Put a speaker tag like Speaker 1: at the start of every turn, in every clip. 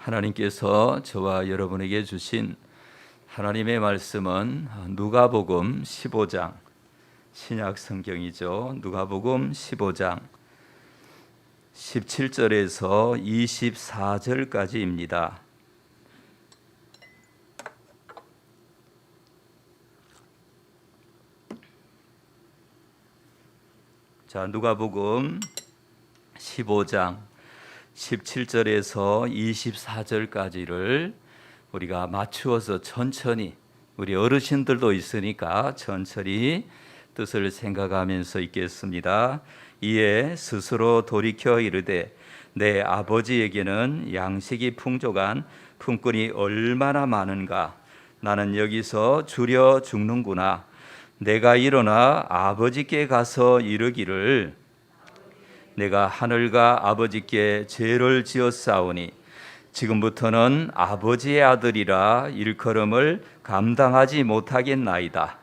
Speaker 1: 하나님께서 저와 여러분에게 주신 하나님의 말씀은 누가복음 15장, 신약 성경이죠. 누가복음 15장 17절에서 24절까지입니다. 자, 누가복음 15장 17절에서 24절까지를 우리가 맞추어서 천천히, 우리 어르신들도 있으니까 천천히 뜻을 생각하면서 읽겠습니다. 이에 스스로 돌이켜 이르되 내 아버지에게는 양식이 풍족한 품꾼이 얼마나 많은가. 나는 여기서 줄여 죽는구나. 내가 일어나 아버지께 가서 이르기를 내가 하늘과 아버지께 죄를 지었사오니 지금부터는 아버지의 아들이라 일컬음을 감당하지 못하겠나이다.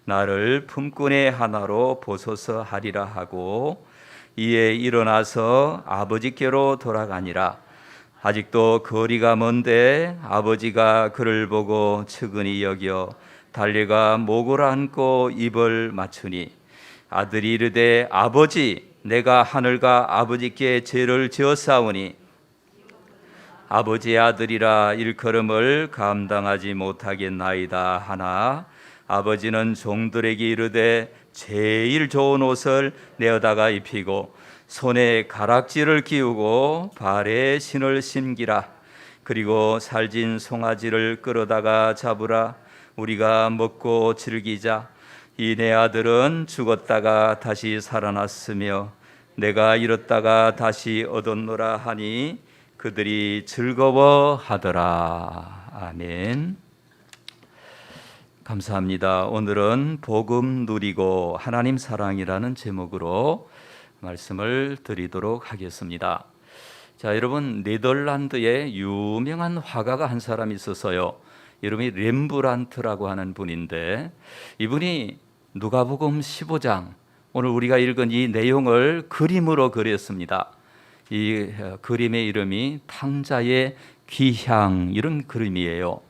Speaker 1: 나를 품꾼의 하나로 보소서 하리라 하고 이에 일어나서 아버지께로 돌아가니라. 아직도 거리가 먼데 아버지가 그를 보고 측은히 여겨 달려가 목을 안고 입을 맞추니 아들이 이르되 아버지 내가 하늘과 아버지께 죄를 지었사오니 아버지의 아들이라 일컬음을 감당하지 못하겠나이다 하나 아버지는 종들에게 이르되 제일 좋은 옷을 내어다가 입히고 손에 가락지를 끼우고 발에 신을 신기라. 그리고 살진 송아지를 끌어다가 잡으라. 우리가 먹고 즐기자. 이 내 아들은 죽었다가 다시 살아났으며 내가 잃었다가 다시 얻었노라 하니 그들이 즐거워하더라. 아멘. 감사합니다. 오늘은 복음 누리고 하나님 사랑이라는 제목으로 말씀을 드리도록 하겠습니다. 자, 여러분, 네덜란드에 유명한 화가가 한 사람이 있어서요. 이름이 렘브란트라고 하는 분인데 이분이 누가복음 15장, 오늘 우리가 읽은 이 내용을 그림으로 그렸습니다. 이 그림의 이름이 탕자의 귀향, 이런 그림이에요.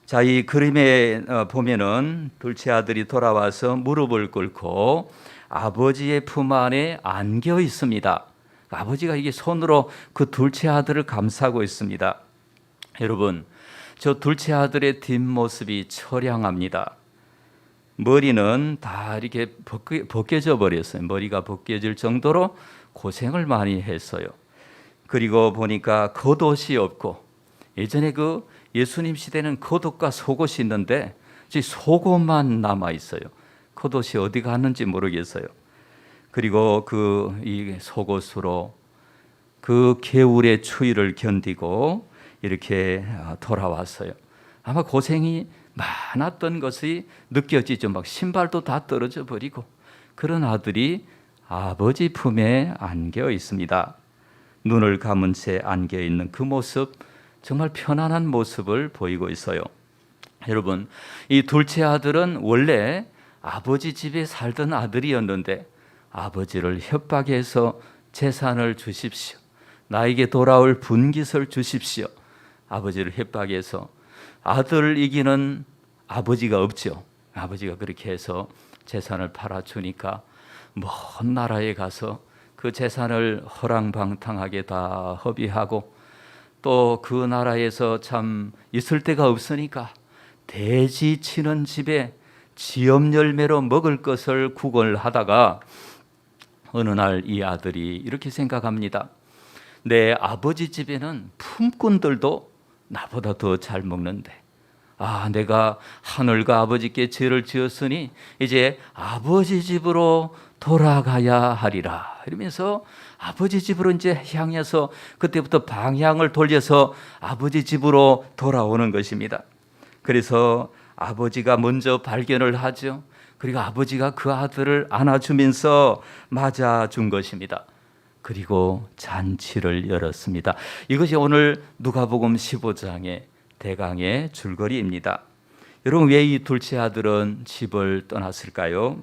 Speaker 1: 자, 이 그림에 보면은 둘째 아들이 돌아와서 무릎을 꿇고 아버지의 품 안에 안겨 있습니다. 아버지가 이게 손으로 그 둘째 아들을 감싸고 있습니다. 여러분, 저 둘째 아들의 뒷모습이 처량합니다. 머리는 다 이렇게 벗겨져 버렸어요. 머리가 벗겨질 정도로 고생을 많이 했어요. 그리고 보니까 겉옷이 없고, 예전에 그 예수님 시대는 겉옷과 속옷이 있는데 속옷만 남아 있어요. 겉옷이 어디 갔는지 모르겠어요. 그리고 이 속옷으로 그 겨울의 추위를 견디고 이렇게 돌아왔어요. 아마 고생이 많았던 것이 느껴지죠. 막 신발도 다 떨어져 버리고. 그런 아들이 아버지 품에 안겨 있습니다. 눈을 감은 채 안겨 있는 그 모습, 정말 편안한 모습을 보이고 있어요. 여러분, 이 둘째 아들은 원래 아버지 집에 살던 아들이었는데 아버지를 협박해서 재산을 주십시오. 나에게 돌아올 분깃을 주십시오. 아버지를 협박해서 아들을 이기는 아버지가 없죠. 아버지가 그렇게 해서 재산을 팔아주니까 먼 나라에 가서 그 재산을 허랑방탕하게 다 허비하고 또 그 나라에서 참 있을 데가 없으니까 돼지 치는 집에 지엄 열매로 먹을 것을 구걸하다가 어느 날 이 아들이 이렇게 생각합니다. 내 아버지 집에는 품꾼들도 나보다 더 잘 먹는데 내가 하늘과 아버지께 죄를 지었으니 이제 아버지 집으로 돌아가야 하리라. 이러면서 아버지 집으로 이제 향해서 그때부터 방향을 돌려서 아버지 집으로 돌아오는 것입니다. 그래서 아버지가 먼저 발견을 하죠. 그리고 아버지가 그 아들을 안아주면서 맞아준 것입니다. 그리고 잔치를 열었습니다. 이것이 오늘 누가복음 15장의 대강의 줄거리입니다. 여러분, 왜 이 둘째 아들은 집을 떠났을까요?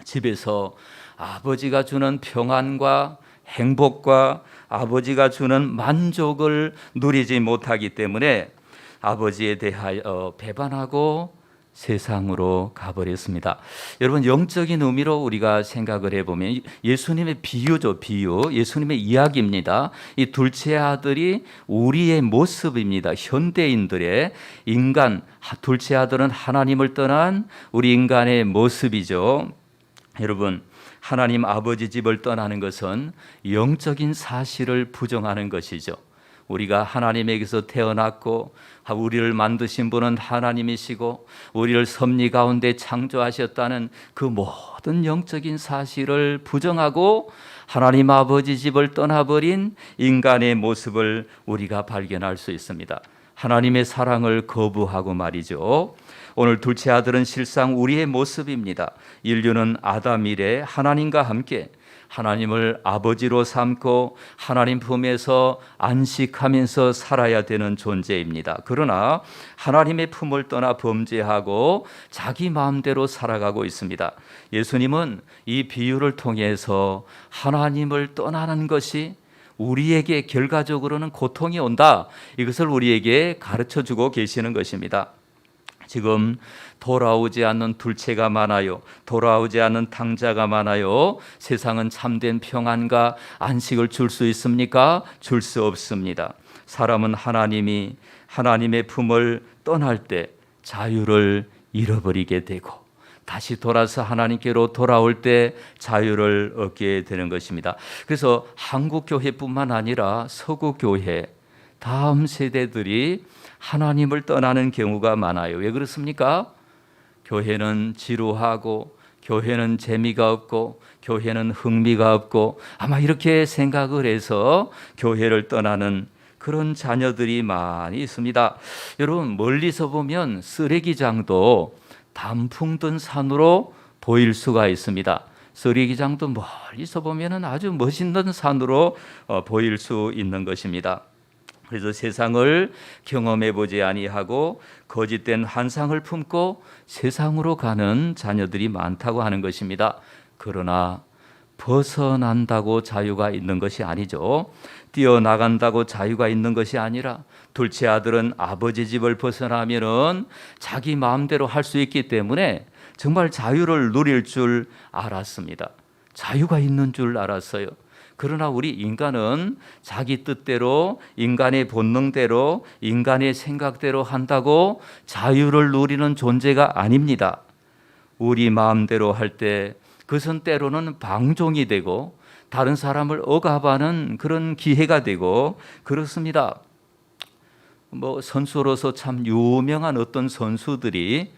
Speaker 1: 집에서 아버지가 주는 평안과 행복과 아버지가 주는 만족을 누리지 못하기 때문에 아버지에 대하여 배반하고 세상으로 가버렸습니다. 여러분, 영적인 의미로 우리가 생각을 해보면 예수님의 비유죠. 비유, 예수님의 이야기입니다. 이 둘째 아들이 우리의 모습입니다. 현대인들의 인간, 둘째 아들은 하나님을 떠난 우리 인간의 모습이죠. 여러분, 하나님 아버지 집을 떠나는 것은 영적인 사실을 부정하는 것이죠. 우리가 하나님에게서 태어났고 우리를 만드신 분은 하나님이시고 우리를 섭리 가운데 창조하셨다는 그 모든 영적인 사실을 부정하고 하나님 아버지 집을 떠나버린 인간의 모습을 우리가 발견할 수 있습니다. 하나님의 사랑을 거부하고 말이죠. 오늘 둘째 아들은 실상 우리의 모습입니다. 인류는 아담 이래 하나님과 함께 하나님을 아버지로 삼고 하나님 품에서 안식하면서 살아야 되는 존재입니다. 그러나 하나님의 품을 떠나 범죄하고 자기 마음대로 살아가고 있습니다. 예수님은 이 비유를 통해서 하나님을 떠나는 것이 우리에게 결과적으로는 고통이 온다, 이것을 우리에게 가르쳐주고 계시는 것입니다. 지금 돌아오지 않는 둘째가 많아요. 돌아오지 않는 탕자가 많아요. 세상은 참된 평안과 안식을 줄 수 있습니까? 줄 수 없습니다. 사람은 하나님의 품을 떠날 때 자유를 잃어버리게 되고 다시 돌아서 하나님께로 돌아올 때 자유를 얻게 되는 것입니다. 그래서 한국 교회뿐만 아니라 서구 교회, 다음 세대들이 하나님을 떠나는 경우가 많아요. 왜 그렇습니까? 교회는 지루하고 교회는 재미가 없고 교회는 흥미가 없고 아마 이렇게 생각을 해서 교회를 떠나는 그런 자녀들이 많이 있습니다. 여러분, 멀리서 보면 쓰레기장도 단풍 든 산으로 보일 수가 있습니다. 쓰레기장도 멀리서 보면 아주 멋있는 산으로 보일 수 있는 것입니다. 그래서 세상을 경험해 보지 아니하고 거짓된 환상을 품고 세상으로 가는 자녀들이 많다고 하는 것입니다. 그러나 벗어난다고 자유가 있는 것이 아니죠. 뛰어나간다고 자유가 있는 것이 아니라 둘째 아들은 아버지 집을 벗어나면은 자기 마음대로 할 수 있기 때문에 정말 자유를 누릴 줄 알았습니다. 자유가 있는 줄 알았어요. 그러나 우리 인간은 자기 뜻대로, 인간의 본능대로, 인간의 생각대로 한다고 자유를 누리는 존재가 아닙니다. 우리 마음대로 할 때 그것은 때로는 방종이 되고 다른 사람을 억압하는 그런 기회가 되고 그렇습니다. 선수로서 참 유명한 어떤 선수들이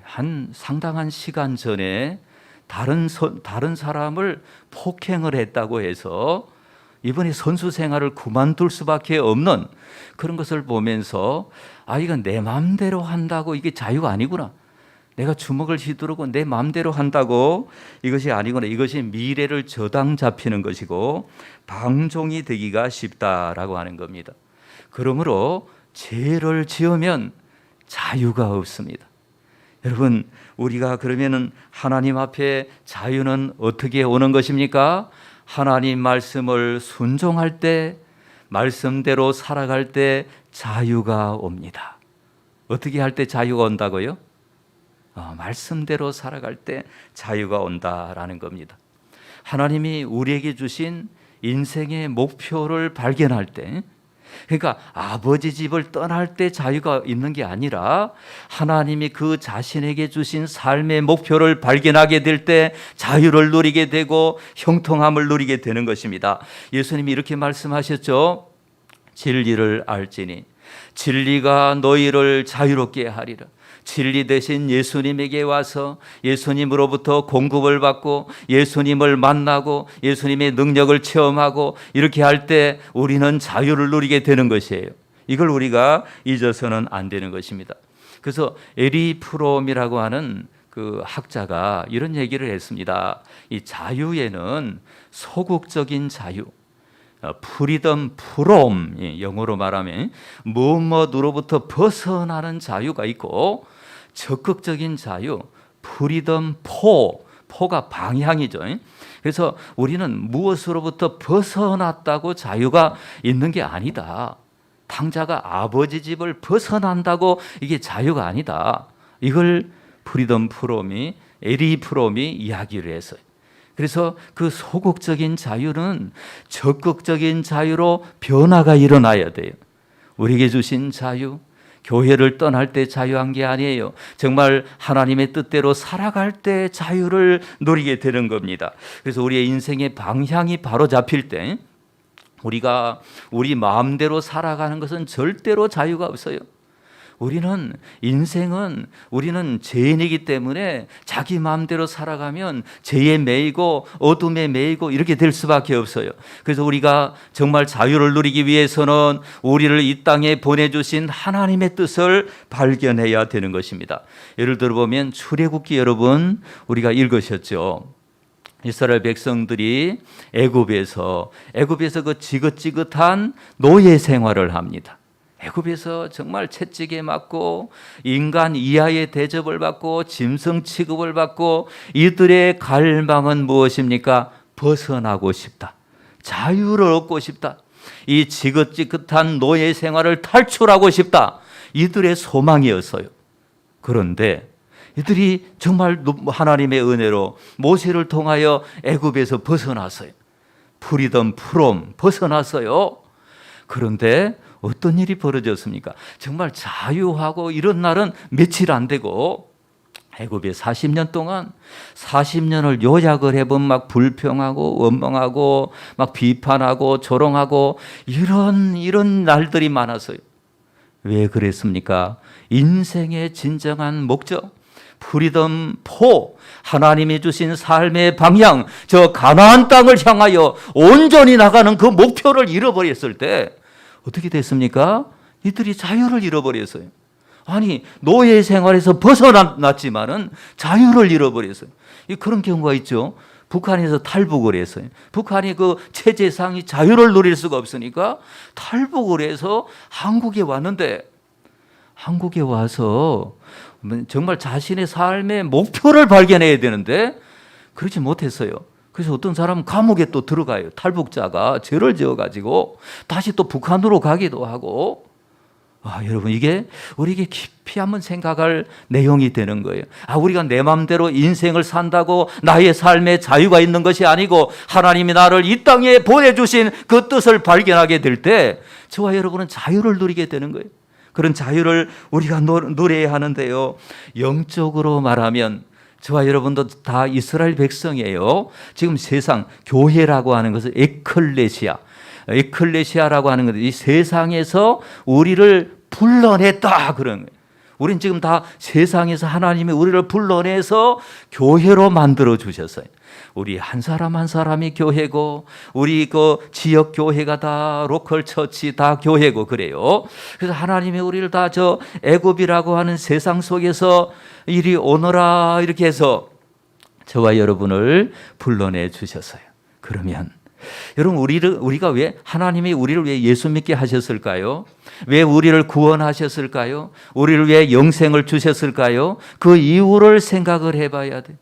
Speaker 1: 한 상당한 시간 전에 다른 사람을 폭행을 했다고 해서 이번에 선수 생활을 그만둘 수밖에 없는 그런 것을 보면서 이건 내 마음대로 한다고 이게 자유가 아니구나. 내가 주먹을 휘두르고 내 마음대로 한다고 이것이 아니구나. 이것이 미래를 저당 잡히는 것이고 방종이 되기가 쉽다라고 하는 겁니다. 그러므로 죄를 지으면 자유가 없습니다. 여러분, 우리가 그러면은 하나님 앞에 자유는 어떻게 오는 것입니까? 하나님 말씀을 순종할 때, 말씀대로 살아갈 때 자유가 옵니다. 어떻게 할 때 자유가 온다고요? 말씀대로 살아갈 때 자유가 온다라는 겁니다. 하나님이 우리에게 주신 인생의 목표를 발견할 때, 그러니까 아버지 집을 떠날 때 자유가 있는 게 아니라 하나님이 그 자신에게 주신 삶의 목표를 발견하게 될 때 자유를 누리게 되고 형통함을 누리게 되는 것입니다. 예수님이 이렇게 말씀하셨죠. 진리를 알지니 진리가 너희를 자유롭게 하리라. 진리 대신 예수님에게 와서 예수님으로부터 공급을 받고 예수님을 만나고 예수님의 능력을 체험하고 이렇게 할 때 우리는 자유를 누리게 되는 것이에요. 이걸 우리가 잊어서는 안 되는 것입니다. 그래서 에리 프롬이라고 하는 그 학자가 이런 얘기를 했습니다. 이 자유에는 소극적인 자유, 프리덤 프롬, 영어로 말하면 무엇으로부터 벗어나는 자유가 있고 적극적인 자유, 프리덤 포가 방향이죠. 그래서 우리는 무엇으로부터 벗어났다고 자유가 있는 게 아니다. 탕자가 아버지 집을 벗어난다고 이게 자유가 아니다. 이걸 프리덤 프롬이 에리 프롬이 이야기를 했어요. 그래서 그 소극적인 자유는 적극적인 자유로 변화가 일어나야 돼요. 우리에게 주신 자유, 교회를 떠날 때 자유한 게 아니에요. 정말 하나님의 뜻대로 살아갈 때 자유를 누리게 되는 겁니다. 그래서 우리의 인생의 방향이 바로 잡힐 때 우리가 우리 마음대로 살아가는 것은 절대로 자유가 없어요. 우리는 죄인이기 때문에 자기 마음대로 살아가면 죄에 매이고 어둠에 매이고 이렇게 될 수밖에 없어요. 그래서 우리가 정말 자유를 누리기 위해서는 우리를 이 땅에 보내주신 하나님의 뜻을 발견해야 되는 것입니다. 예를 들어보면 출애굽기 여러분 우리가 읽으셨죠. 이스라엘 백성들이 애굽에서 그 지긋지긋한 노예 생활을 합니다. 애굽에서 정말 채찍에 맞고 인간 이하의 대접을 받고 짐승 취급을 받고 이들의 갈망은 무엇입니까? 벗어나고 싶다. 자유를 얻고 싶다. 이 지긋지긋한 노예 생활을 탈출하고 싶다. 이들의 소망이었어요. 그런데 이들이 정말 하나님의 은혜로 모세를 통하여 애굽에서 벗어났어요. 프리덤 프롬 벗어났어요. 그런데 어떤 일이 벌어졌습니까? 정말 자유하고 이런 날은 며칠 안 되고 애굽에 40년 동안 40년을 요약을 해보면 막 불평하고 원망하고 막 비판하고 조롱하고 이런 날들이 많았어요. 왜 그랬습니까? 인생의 진정한 목적, 프리덤 포, 하나님이 주신 삶의 방향, 저 가나안 땅을 향하여 온전히 나가는 그 목표를 잃어버렸을 때 어떻게 됐습니까? 이들이 자유를 잃어버렸어요. 아니, 노예 생활에서 벗어났지만은 자유를 잃어버렸어요. 그런 경우가 있죠. 북한에서 탈북을 했어요. 북한이 그 체제상이 자유를 누릴 수가 없으니까 탈북을 해서 한국에 왔는데 한국에 와서 정말 자신의 삶의 목표를 발견해야 되는데 그렇지 못했어요. 그래서 어떤 사람은 감옥에 또 들어가요. 탈북자가 죄를 지어가지고 다시 또 북한으로 가기도 하고. 여러분 이게 우리에게 깊이 한번 생각할 내용이 되는 거예요. 우리가 내 마음대로 인생을 산다고 나의 삶에 자유가 있는 것이 아니고 하나님이 나를 이 땅에 보내주신 그 뜻을 발견하게 될 때 저와 여러분은 자유를 누리게 되는 거예요. 그런 자유를 우리가 누려야 하는데요. 영적으로 말하면 저와 여러분도 다 이스라엘 백성이에요. 지금 세상 교회라고 하는 것은 에클레시아라고 하는 것은 이 세상에서 우리를 불러냈다 그런 거예요. 우린 지금 다 세상에서 하나님이 우리를 불러내서 교회로 만들어 주셨어요. 우리 한 사람 한 사람이 교회고 우리 그 지역 교회가 다 로컬 처치 다 교회고 그래요. 그래서 하나님이 우리를 다 저 애굽이라고 하는 세상 속에서 이리 오너라 이렇게 해서 저와 여러분을 불러내 주셨어요. 그러면 여러분 우리가 왜 하나님이 우리를 왜 예수 믿게 하셨을까요? 왜 우리를 구원하셨을까요? 우리를 왜 영생을 주셨을까요? 그 이유를 생각을 해봐야 돼.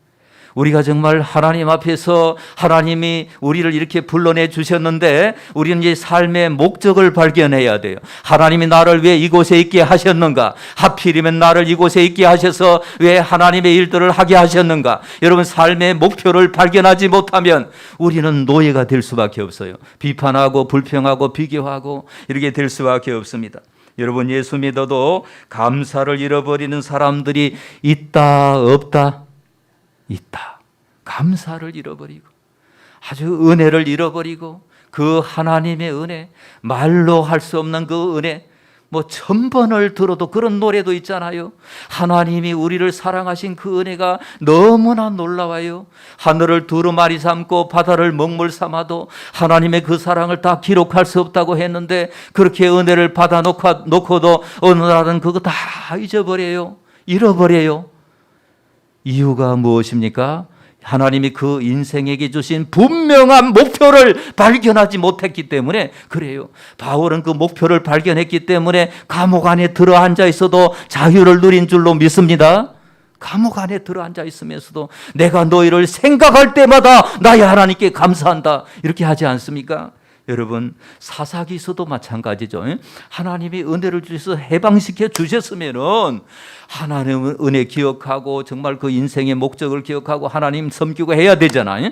Speaker 1: 우리가 정말 하나님 앞에서 하나님이 우리를 이렇게 불러내 주셨는데 우리는 이제 삶의 목적을 발견해야 돼요. 하나님이 나를 왜 이곳에 있게 하셨는가? 하필이면 나를 이곳에 있게 하셔서 왜 하나님의 일들을 하게 하셨는가? 여러분 삶의 목표를 발견하지 못하면 우리는 노예가 될 수밖에 없어요. 비판하고 불평하고 비교하고 이렇게 될 수밖에 없습니다. 여러분 예수 믿어도 감사를 잃어버리는 사람들이 있다 없다? 있다. 감사를 잃어버리고 아주 은혜를 잃어버리고 그 하나님의 은혜, 말로 할 수 없는 그 은혜, 뭐 1000번을 들어도 그런 노래도 있잖아요. 하나님이 우리를 사랑하신 그 은혜가 너무나 놀라워요. 하늘을 두루마리 삼고 바다를 먹물 삼아도 하나님의 그 사랑을 다 기록할 수 없다고 했는데 그렇게 은혜를 받아 놓고도 어느 날은 그거 다 잃어버려요. 이유가 무엇입니까? 하나님이 그 인생에게 주신 분명한 목표를 발견하지 못했기 때문에 그래요. 바울은 그 목표를 발견했기 때문에 감옥 안에 들어앉아 있어도 자유를 누린 줄로 믿습니다. 감옥 안에 들어앉아 있으면서도 내가 너희를 생각할 때마다 나의 하나님께 감사한다. 이렇게 하지 않습니까? 여러분, 사사기서도 마찬가지죠. 하나님이 은혜를 주셔서 해방시켜 주셨으면은 하나님의 은혜 기억하고 정말 그 인생의 목적을 기억하고 하나님 섬기고 해야 되잖아요.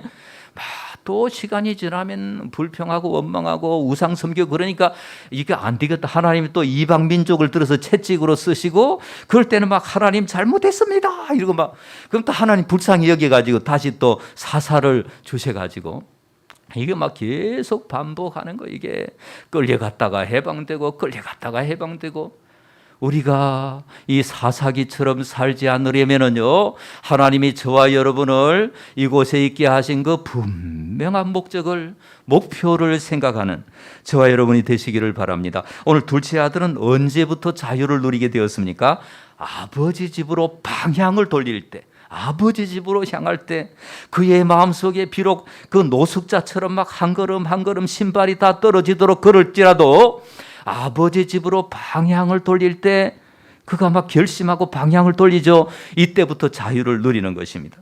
Speaker 1: 또 시간이 지나면 불평하고 원망하고 우상 섬기고 그러니까 이게 안 되겠다. 하나님이 또 이방 민족을 들어서 채찍으로 쓰시고 그럴 때는 막 하나님 잘못했습니다. 이러고 막 그럼 또 하나님 불쌍히 여겨가지고 다시 또 사사를 주셔가지고 이게 막 계속 반복하는 거. 이게 끌려갔다가 해방되고 끌려갔다가 해방되고. 우리가 이 사사기처럼 살지 않으려면요, 하나님이 저와 여러분을 이곳에 있게 하신 그 분명한 목표를 생각하는 저와 여러분이 되시기를 바랍니다. 오늘 둘째 아들은 언제부터 자유를 누리게 되었습니까? 아버지 집으로 방향을 돌릴 때, 아버지 집으로 향할 때 그의 마음속에 비록 그 노숙자처럼 막 한 걸음 한 걸음 신발이 다 떨어지도록 걸을지라도 아버지 집으로 방향을 돌릴 때 그가 막 결심하고 방향을 돌리죠. 이때부터 자유를 누리는 것입니다.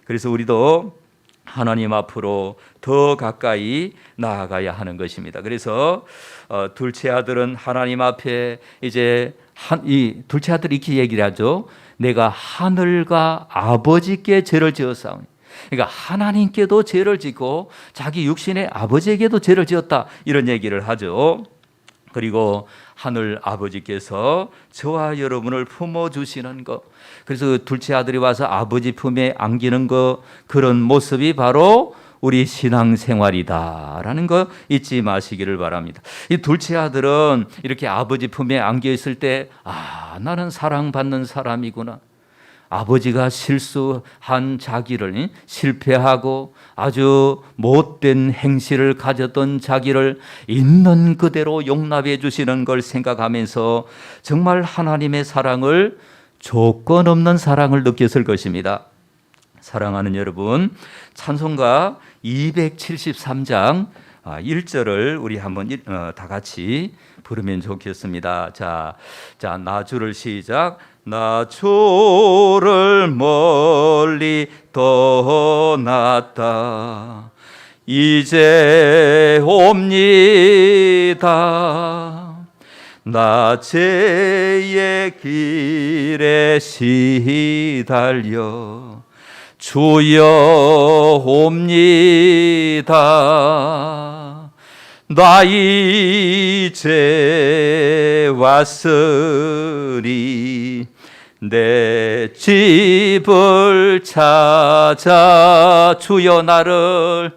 Speaker 1: 그래서 우리도 하나님 앞으로 더 가까이 나아가야 하는 것입니다. 그래서 둘째 아들은 하나님 앞에 이제 이 둘째 아들이 이렇게 얘기를 하죠. 내가 하늘과 아버지께 죄를 지었사오니. 그러니까 하나님께도 죄를 짓고 자기 육신의 아버지에게도 죄를 지었다. 이런 얘기를 하죠. 그리고 하늘 아버지께서 저와 여러분을 품어주시는 것. 그래서 둘째 아들이 와서 아버지 품에 안기는 것, 그런 모습이 바로 우리 신앙생활이다라는 거 잊지 마시기를 바랍니다. 이 둘째 아들은 이렇게 아버지 품에 안겨 있을 때 나는 사랑받는 사람이구나. 아버지가 실수한 자기를 실패하고 아주 못된 행실을 가졌던 자기를 있는 그대로 용납해 주시는 걸 생각하면서 정말 하나님의 사랑을, 조건 없는 사랑을 느꼈을 것입니다. 사랑하는 여러분, 찬송가 273장 1절을 우리 한번 다 같이 부르면 좋겠습니다. 자, 나주를 시작. 나 주를 멀리 떠났다. 이제 옵니다. 나 죄의 길에 시달려 주여 옵니다. 나 이제 왔으니 내 집을 찾아 주여 나를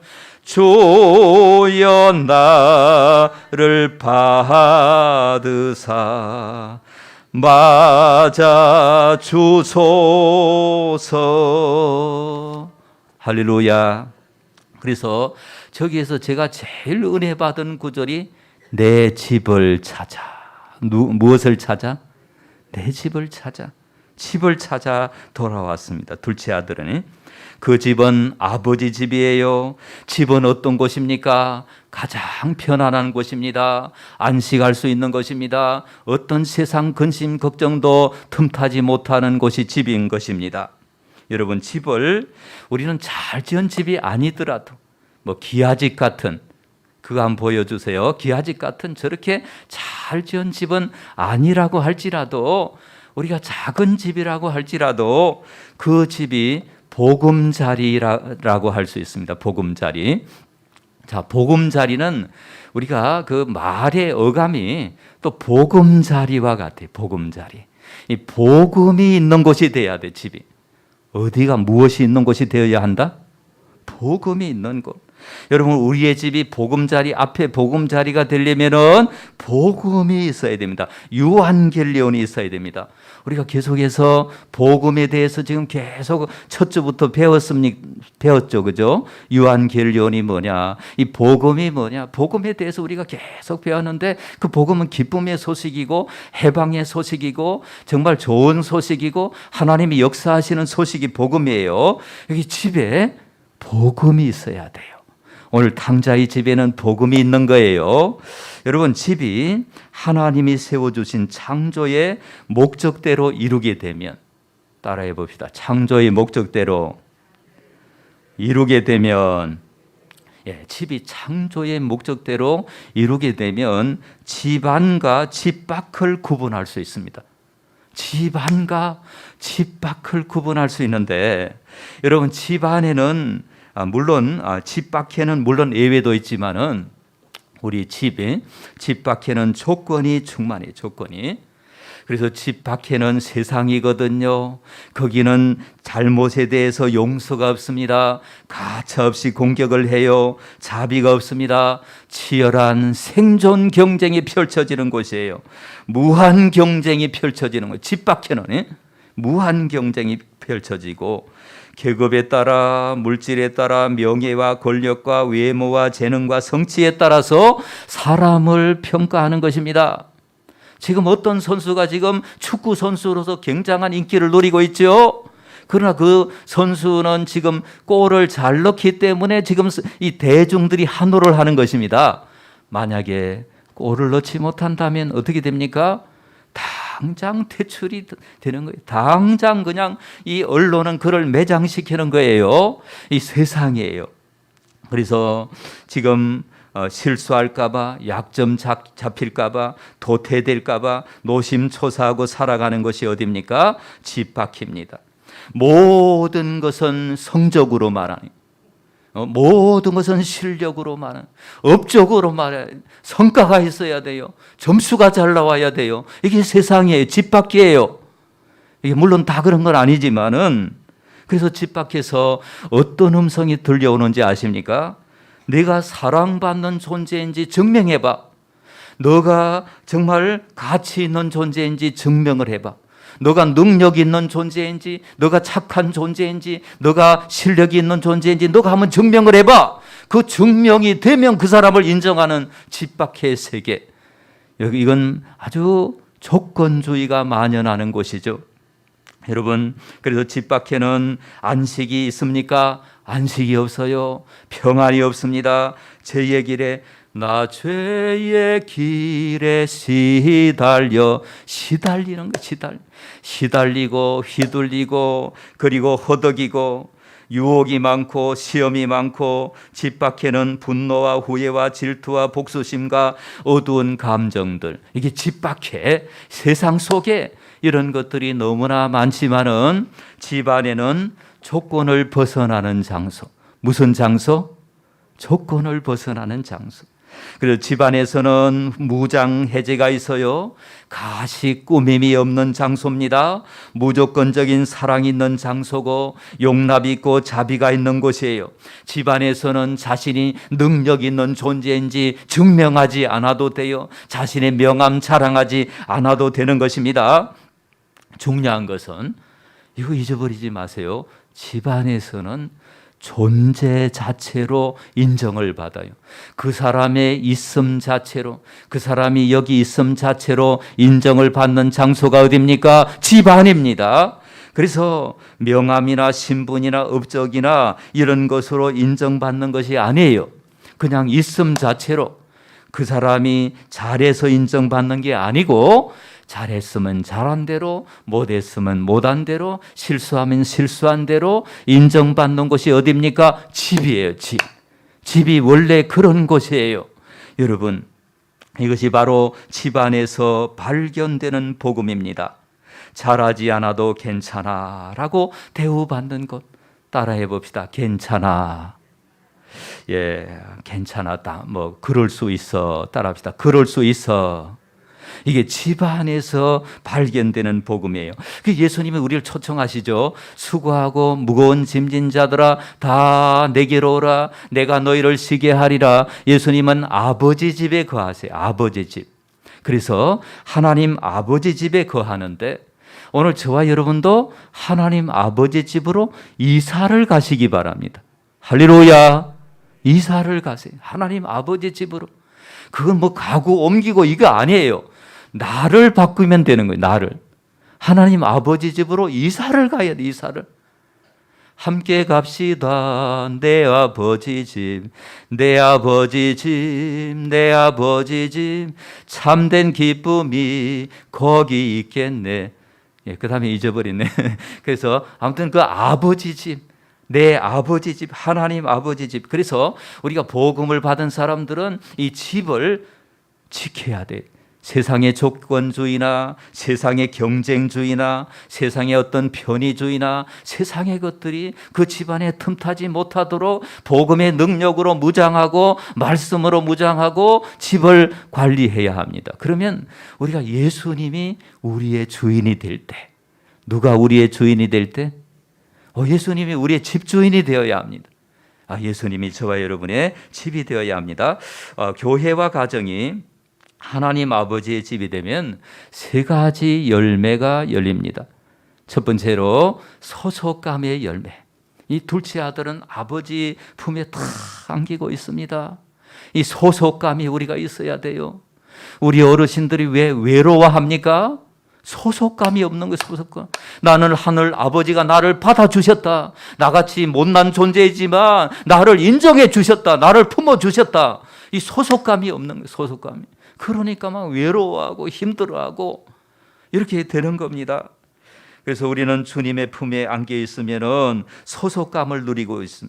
Speaker 1: 받으사 맞아 주소서. 할렐루야. 그래서 저기에서 제가 제일 은혜 받은 구절이 내 집을 찾아. 무엇을 찾아? 내 집을 찾아. 집을 찾아 돌아왔습니다. 둘째 아들은. 그 집은 아버지 집이에요. 집은 어떤 곳입니까? 가장 편안한 곳입니다. 안식할 수 있는 것입니다. 어떤 세상 근심 걱정도 틈타지 못하는 곳이 집인 것입니다. 여러분, 집을 우리는 잘 지은 집이 아니더라도 뭐 기아집 같은, 그거 한번 보여주세요. 기아집 같은 저렇게 잘 지은 집은 아니라고 할지라도, 우리가 작은 집이라고 할지라도 그 집이 보금자리라고 할 수 있습니다. 보금자리. 자, 보금자리는 우리가 그 말의 어감이 또 보금자리와 같아요. 보금자리. 이 복음이 있는 곳이 돼야 돼, 집이. 어디가 무엇이 있는 곳이 되어야 한다? 복음이 있는 곳. 여러분, 우리의 집이 보금자리, 앞에 보금자리가 되려면은 복음이 있어야 됩니다. 유한겔리온이 있어야 됩니다. 우리가 계속해서 복음에 대해서 지금 계속 첫 주부터 배웠죠, 그죠? 유한겔리온이 뭐냐, 이 복음이 뭐냐, 복음에 대해서 우리가 계속 배웠는데 그 복음은 기쁨의 소식이고 해방의 소식이고 정말 좋은 소식이고 하나님이 역사하시는 소식이 복음이에요. 여기 집에 복음이 있어야 돼요. 오늘 탕자의 집에는 복음이 있는 거예요. 여러분, 집이 하나님이 세워주신 창조의 목적대로 이루게 되면 따라해 봅시다. 창조의 목적대로 이루게 되면, 집이 창조의 목적대로 이루게 되면 집 안과 집 밖을 구분할 수 있습니다. 집 안과 집 밖을 구분할 수 있는데, 여러분 집 안에는 물론 집 밖에는 물론 예외도 있지만은 우리 집 밖에는 조건이 충만해요. 조건이. 그래서 집 밖에는 세상이거든요. 거기는 잘못에 대해서 용서가 없습니다. 가차없이 공격을 해요. 자비가 없습니다. 치열한 생존 경쟁이 펼쳐지는 곳이에요. 무한 경쟁이 펼쳐지는 곳. 집 밖에는 무한 경쟁이 펼쳐지고, 계급에 따라, 물질에 따라, 명예와 권력과 외모와 재능과 성취에 따라서 사람을 평가하는 것입니다. 지금 어떤 선수가 지금 축구 선수로서 굉장한 인기를 누리고 있죠. 그러나 그 선수는 지금 골을 잘 넣기 때문에 지금 이 대중들이 환호를 하는 것입니다. 만약에 골을 넣지 못한다면 어떻게 됩니까? 당장 퇴출이 되는 거예요. 당장 그냥 이 언론은 그를 매장시키는 거예요. 이 세상이에요. 그래서 지금 실수할까봐, 약점 잡힐까봐, 도태될까봐 노심초사하고 살아가는 것이 어디입니까? 집 밖입니다. 모든 것은 성적으로 말하니, 모든 것은 실력으로 말하니, 업적으로 말해, 성과가 있어야 돼요. 점수가 잘 나와야 돼요. 이게 세상이에요. 집 밖이에요. 이게 물론 다 그런 건 아니지만은, 그래서 집 밖에서 어떤 음성이 들려오는지 아십니까? 네가 사랑받는 존재인지 증명해봐. 너가 정말 가치 있는 존재인지 증명을 해봐. 너가 능력 있는 존재인지, 너가 착한 존재인지, 너가 실력이 있는 존재인지 너가 한번 증명을 해봐. 그 증명이 되면 그 사람을 인정하는 집 밖의 세계. 이건 아주 조건주의가 만연하는 곳이죠. 여러분, 그래서 집 밖에는 안식이 있습니까? 안식이 없어요. 평안이 없습니다. 죄의 길에, 나 죄의 길에 시달리는 거, 시달리고 휘둘리고, 그리고 허덕이고, 유혹이 많고 시험이 많고, 집 밖에는 분노와 후회와 질투와 복수심과 어두운 감정들, 이게 집 밖에 세상 속에 이런 것들이 너무나 많지만은, 집 안에는 조건을 벗어나는 장소. 무슨 장소? 조건을 벗어나는 장소. 그래서 집 안에서는 무장 해제가 있어요. 가시 꾸밈이 없는 장소입니다. 무조건적인 사랑이 있는 장소고, 용납이 있고 자비가 있는 곳이에요. 집 안에서는 자신이 능력 있는 존재인지 증명하지 않아도 돼요. 자신의 명함 자랑하지 않아도 되는 것입니다. 중요한 것은 이거 잊어버리지 마세요. 집 안에서는 존재 자체로 인정을 받아요. 그 사람의 있음 자체로, 그 사람이 여기 있음 자체로 인정을 받는 장소가 어디입니까? 집 안입니다. 그래서 명함이나 신분이나 업적이나 이런 것으로 인정받는 것이 아니에요. 그냥 있음 자체로, 그 사람이 잘해서 인정받는 게 아니고, 잘했으면 잘한 대로, 못했으면 못한 대로, 실수하면 실수한 대로 인정받는 곳이 어디입니까? 집이에요. 집이 원래 그런 곳이에요. 여러분, 이것이 바로 집 안에서 발견되는 복음입니다. 잘하지 않아도 괜찮아 라고 대우받는 것. 따라해 봅시다. 괜찮아. 괜찮았다. 그럴 수 있어. 따라합시다. 그럴 수 있어. 이게 집 안에서 발견되는 복음이에요. 예수님이 우리를 초청하시죠. 수고하고 무거운 짐진 자들아 다 내게로 오라. 내가 너희를 쉬게 하리라. 예수님은 아버지 집에 거하세요. 아버지 집. 그래서 하나님 아버지 집에 거하는데, 오늘 저와 여러분도 하나님 아버지 집으로 이사를 가시기 바랍니다. 할렐루야. 이사를 가세요. 하나님 아버지 집으로. 그건 가구 옮기고 이거 아니에요. 나를 바꾸면 되는 거예요. 나를. 하나님 아버지 집으로 이사를 가야 돼. 이사를. 함께 갑시다. 내 아버지 집, 내 아버지 집, 내 아버지 집, 참된 기쁨이 거기 있겠네. 예, 그 다음에 잊어버리네. 그래서 아무튼 그 아버지 집, 내 아버지 집, 하나님 아버지 집. 그래서 우리가 복음을 받은 사람들은 이 집을 지켜야 돼. 세상의 조건주의나 세상의 경쟁주의나 세상의 어떤 편의주의나 세상의 것들이 그 집안에 틈타지 못하도록 복음의 능력으로 무장하고 말씀으로 무장하고 집을 관리해야 합니다. 그러면 우리가 예수님이 우리의 주인이 될 때, 누가 우리의 주인이 될 때? 예수님이 우리의 집주인이 되어야 합니다. 예수님이 저와 여러분의 집이 되어야 합니다. 교회와 가정이 하나님 아버지의 집이 되면 세 가지 열매가 열립니다. 첫 번째로 소속감의 열매. 이 둘째 아들은 아버지 품에 다 안기고 있습니다. 이 소속감이 우리가 있어야 돼요. 우리 어르신들이 왜 외로워합니까? 소속감이 없는 거예요. 소속감. 나는 하늘 아버지가 나를 받아주셨다. 나같이 못난 존재이지만 나를 인정해 주셨다. 나를 품어주셨다. 이 소속감이 없는 거예요. 소속감이. 그러니까 막 외로워하고 힘들어하고 이렇게 되는 겁니다. 그래서 우리는 주님의 품에 안겨 있으면은 소속감을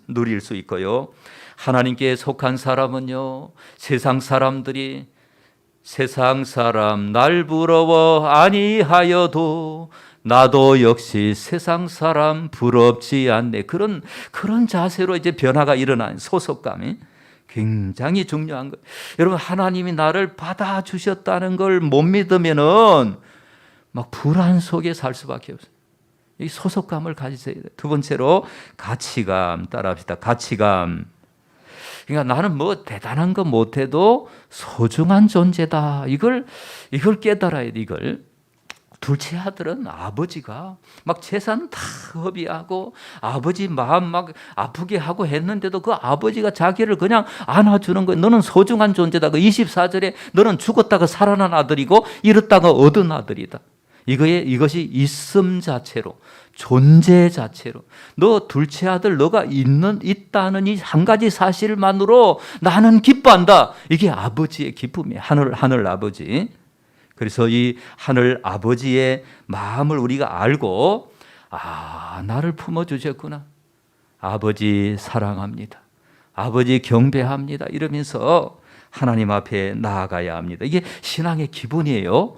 Speaker 1: 누릴 수 있고요. 하나님께 속한 사람은요, 세상 사람 날 부러워 아니하여도 나도 역시 세상 사람 부럽지 않네. 그런 자세로 이제 변화가 일어나는 소속감이 굉장히 중요한 거예요. 여러분, 하나님이 나를 받아주셨다는 걸 못 믿으면은 막 불안 속에 살 수밖에 없어요. 이 소속감을 가지셔야 돼요. 두 번째로 가치감 따라합시다. 가치감. 그러니까 나는 뭐 대단한 거 못해도 소중한 존재다. 이걸 깨달아야 돼. 이걸. 둘째 아들은 아버지가 막 재산 다 허비하고 아버지 마음 막 아프게 하고 했는데도 그 아버지가 자기를 그냥 안아주는 거예요. 너는 소중한 존재다. 그 24절에 너는 죽었다가 살아난 아들이고 잃었다가 얻은 아들이다. 이것이 있음 자체로, 존재 자체로, 너 둘째 아들 너가 있다는 이 한 가지 사실만으로 나는 기뻐한다. 이게 아버지의 기쁨이에요. 하늘 아버지. 그래서 이 하늘 아버지의 마음을 우리가 알고, 나를 품어주셨구나. 아버지 사랑합니다. 아버지 경배합니다. 이러면서 하나님 앞에 나아가야 합니다. 이게 신앙의 기본이에요.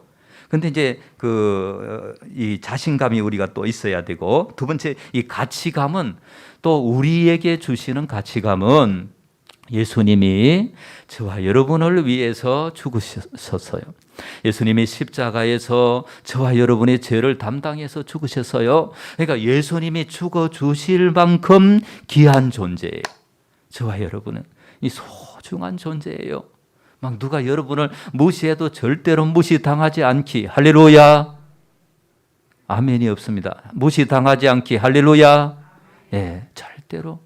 Speaker 1: 근데 이제 이 자신감이 우리가 또 있어야 되고, 두 번째 이 가치감은 또 우리에게 주시는 가치감은 예수님이 저와 여러분을 위해서 죽으셨어요. 예수님이 십자가에서 저와 여러분의 죄를 담당해서 죽으셨어요. 그러니까 예수님이 죽어주실 만큼 귀한 존재예요. 저와 여러분은 이 소중한 존재예요. 막 누가 여러분을 무시해도 절대로 무시당하지 않기. 할렐루야. 아멘이 없습니다. 무시당하지 않기. 할렐루야. 예, 절대로.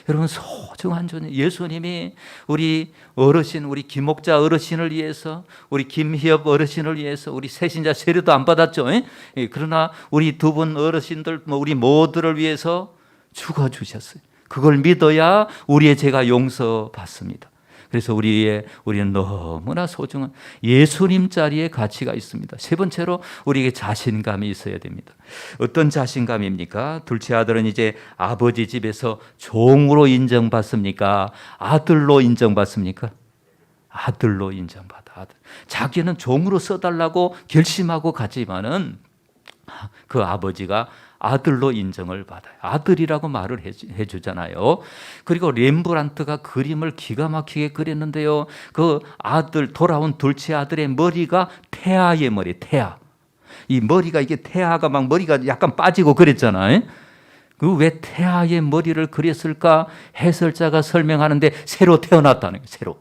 Speaker 1: 여러분 소중한 존재. 예수님이 우리 어르신, 우리 김목자 어르신을 위해서, 우리 김희엽 어르신을 위해서, 우리 세신자 세례도 안 받았죠. 예? 그러나 우리 두 분 어르신들, 우리 모두를 위해서 죽어주셨어요. 그걸 믿어야 우리의 죄가 용서받습니다. 그래서 우리는 너무나 소중한 예수님 자리에 가치가 있습니다. 세 번째로 우리에게 자신감이 있어야 됩니다. 어떤 자신감입니까? 둘째 아들은 이제 아버지 집에서 종으로 인정받습니까? 아들로 인정받습니까? 아들로 인정받아. 자기는 종으로 써달라고 결심하고 가지만은 그 아버지가 아들로 인정을 받아요. 아들이라고 말을 해주잖아요. 그리고 렘브란트가 그림을 기가 막히게 그렸는데요. 그 아들, 돌아온 둘째 아들의 머리가 태아의 머리, 태아. 이 머리가 이게 태아가 막 머리가 약간 빠지고 그랬잖아요. 그 왜 태아의 머리를 그렸을까? 해설자가 설명하는데 새로 태어났다는 거예요. 새로.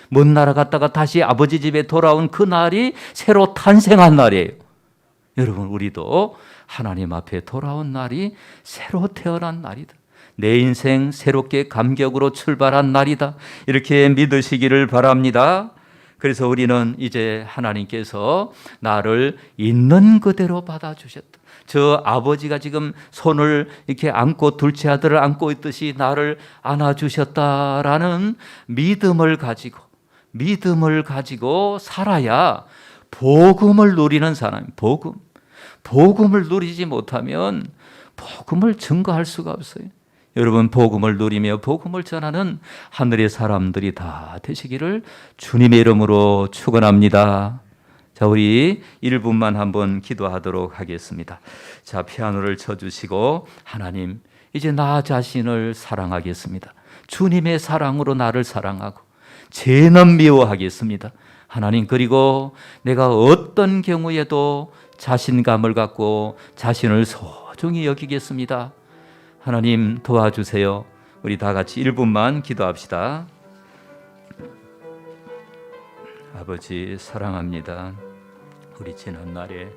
Speaker 1: 먼 나라 갔다가 다시 아버지 집에 돌아온 그 날이 새로 탄생한 날이에요. 여러분, 우리도 하나님 앞에 돌아온 날이 새로 태어난 날이다. 내 인생 새롭게 감격으로 출발한 날이다. 이렇게 믿으시기를 바랍니다. 그래서 우리는 이제 하나님께서 나를 있는 그대로 받아주셨다. 저 아버지가 지금 손을 이렇게 안고 둘째 아들을 안고 있듯이 나를 안아주셨다라는 믿음을 가지고 살아야 복음을 누리는 사람. 복음을 누리지 못하면 복음을 증거할 수가 없어요. 여러분, 복음을 누리며 복음을 전하는 하늘의 사람들이 다 되시기를 주님의 이름으로 축원합니다. 자, 우리 1분만 한번 기도하도록 하겠습니다. 자, 피아노를 쳐주시고, 하나님, 이제 나 자신을 사랑하겠습니다. 주님의 사랑으로 나를 사랑하고 죄는 미워하겠습니다. 하나님, 그리고 내가 어떤 경우에도 자신감을 갖고 자신을 소중히 여기겠습니다. 하나님, 도와주세요. 우리 다 같이 1분만 기도합시다. 아버지, 사랑합니다. 우리 지난날의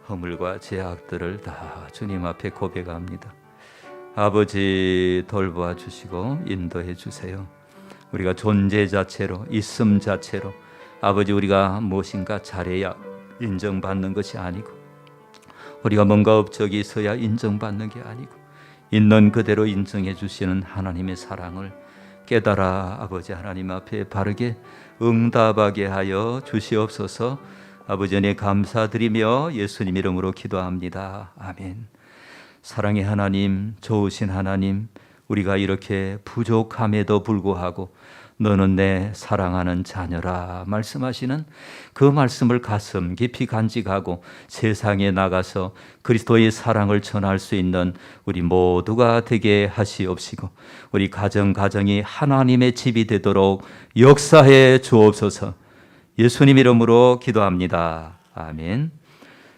Speaker 1: 허물과 죄악들을 다 주님 앞에 고백합니다. 아버지, 돌보아 주시고 인도해 주세요. 우리가 존재 자체로, 있음 자체로, 아버지, 우리가 무엇인가 잘해야 인정받는 것이 아니고, 우리가 뭔가 업적이 있어야 인정받는 게 아니고, 있는 그대로 인정해 주시는 하나님의 사랑을 깨달아 아버지 하나님 앞에 바르게 응답하게 하여 주시옵소서. 아버지, 은혜 감사드리며 예수님 이름으로 기도합니다. 아멘. 사랑의 하나님, 좋으신 하나님, 우리가 이렇게 부족함에도 불구하고 너는 내 사랑하는 자녀라 말씀하시는 그 말씀을 가슴 깊이 간직하고 세상에 나가서 그리스도의 사랑을 전할 수 있는 우리 모두가 되게 하시옵시고, 우리 가정이 하나님의 집이 되도록 역사해 주옵소서. 예수님 이름으로 기도합니다. 아멘.